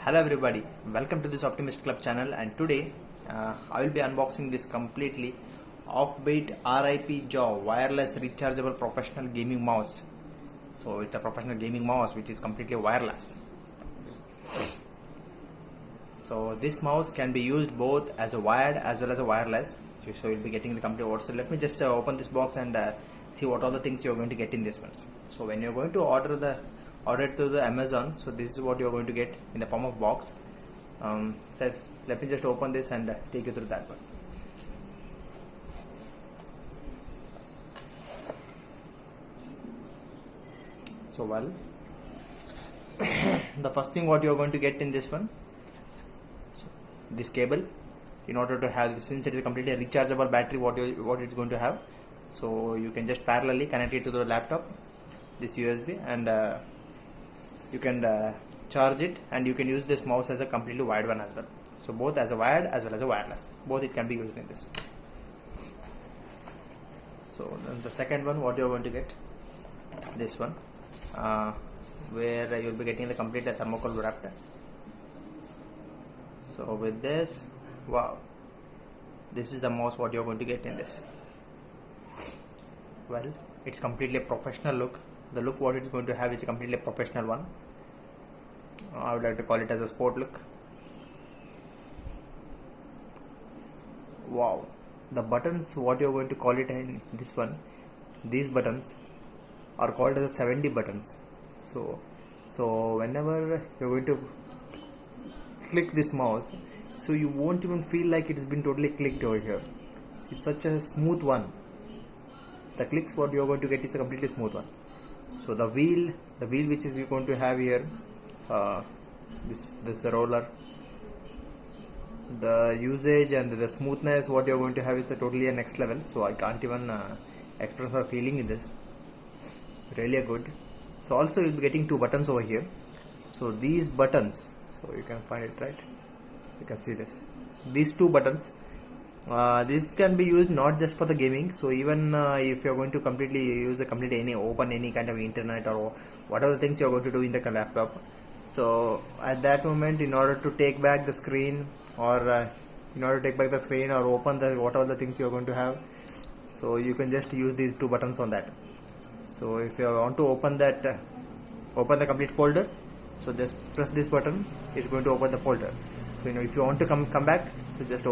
Hello everybody, welcome to this Optimist Club channel, and today I will be unboxing this completely Offbeat RIP Jaw wireless rechargeable professional gaming mouse. So it's a professional gaming mouse which is completely wireless. So this mouse can be used both as a wired as well as a wireless. So you'll be getting the complete order. So let me just open this box and see what all the things you're going to get in this one. So when you're going to order it through the Amazon, so this is what you're going to get in the form of box. So let me just open this and take you through that one. So the first thing what you're going to get in this one, so this cable, in order to have this, since it is a completely rechargeable battery, what it's going to have, so you can just parallelly connect it to the laptop, this USB, and you can charge it, and you can use this mouse as a completely wired one as well. So both as a wired as well as a wireless, both it can be used in this. So then the second one, what you're going to get, this one, where you'll be getting the complete thermocol wrap. So with this, wow, this is the mouse what you're going to get in this. Well, it's completely a professional look. The look what it's going to have is a completely professional one. I would like to call it as a sport look. Wow, the buttons what you're going to call it in this one, these buttons are called as 70 buttons. So whenever you're going to click this mouse, so you won't even feel like it's been totally clicked over here. It's such a smooth one. The clicks what you're going to get is a completely smooth one. So the wheel which is you're going to have here, this roller, the usage and the smoothness what you're going to have is a totally a next level. So I can't even express my feeling in this. Really good. So also you'll be getting two buttons over here. So these buttons, so you can find it, right? You can see this. These two buttons, this can be used not just for the gaming. So even if you're going to completely use open any kind of internet or whatever the things you're going to do in the laptop, so at that moment, in order to take back the screen or open the whatever the things you're going to have, so you can just use these two buttons on that. So if you want to open the complete folder, so just press this button, it's going to open the folder. So if you want to come back, so just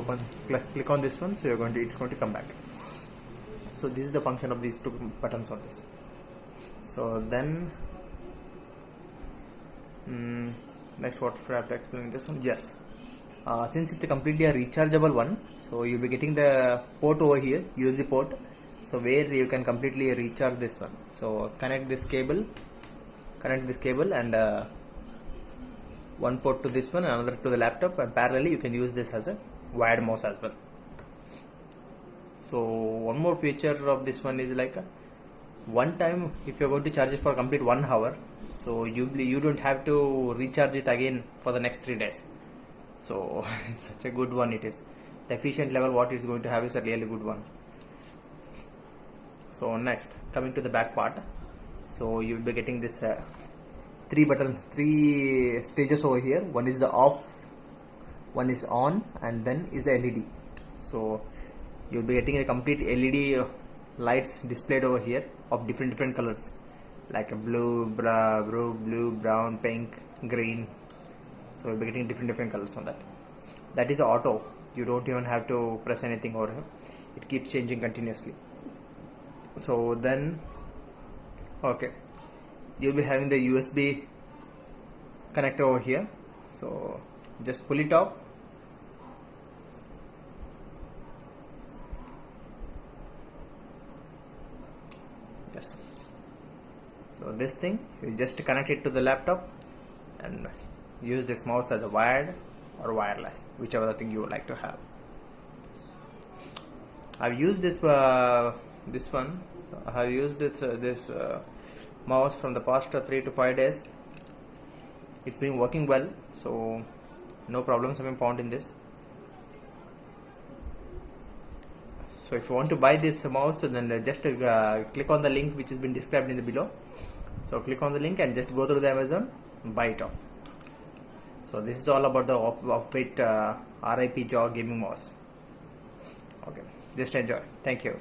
click on this one, so it's going to come back. So this is the function of these two buttons on this. So then next, what should I have to explain this one? Yes, since it's a completely a rechargeable one, so you'll be getting the port over here, USB port, so where you can completely recharge this one. So connect this cable and one port to this one, another to the laptop, and parallelly you can use this as a wired mouse as well. So one more feature of this one is like one time if you're going to charge it for complete 1 hour, so you don't have to recharge it again for the next 3 days. So it's such a good one it is. The efficient level what it's going to have is a really good one. So next, coming to the back part, so you'll be getting this 3 stages over here. One is the off, one is on, and then is the LED. So you'll be getting a complete LED lights displayed over here of different colors, like a blue, brown, pink, green. So you'll be getting different colors on that. That is auto. You don't even have to press anything over here. It keeps changing continuously. So then, okay, you'll be having the USB connector over here. So just pull it off. Yes. So this thing, you just connect it to the laptop and use this mouse as a wired or wireless, whichever the thing you would like to have. I've used this one. So I have used this mouse from the past 3 to 5 days. It's been working well, so no problems have been found in this. So if you want to buy this mouse, then just click on the link which has been described in the below. So click on the link and just go through the Amazon, buy it off. So this is all about the Opbit RIP Jaw gaming mouse. Okay, just enjoy. Thank you.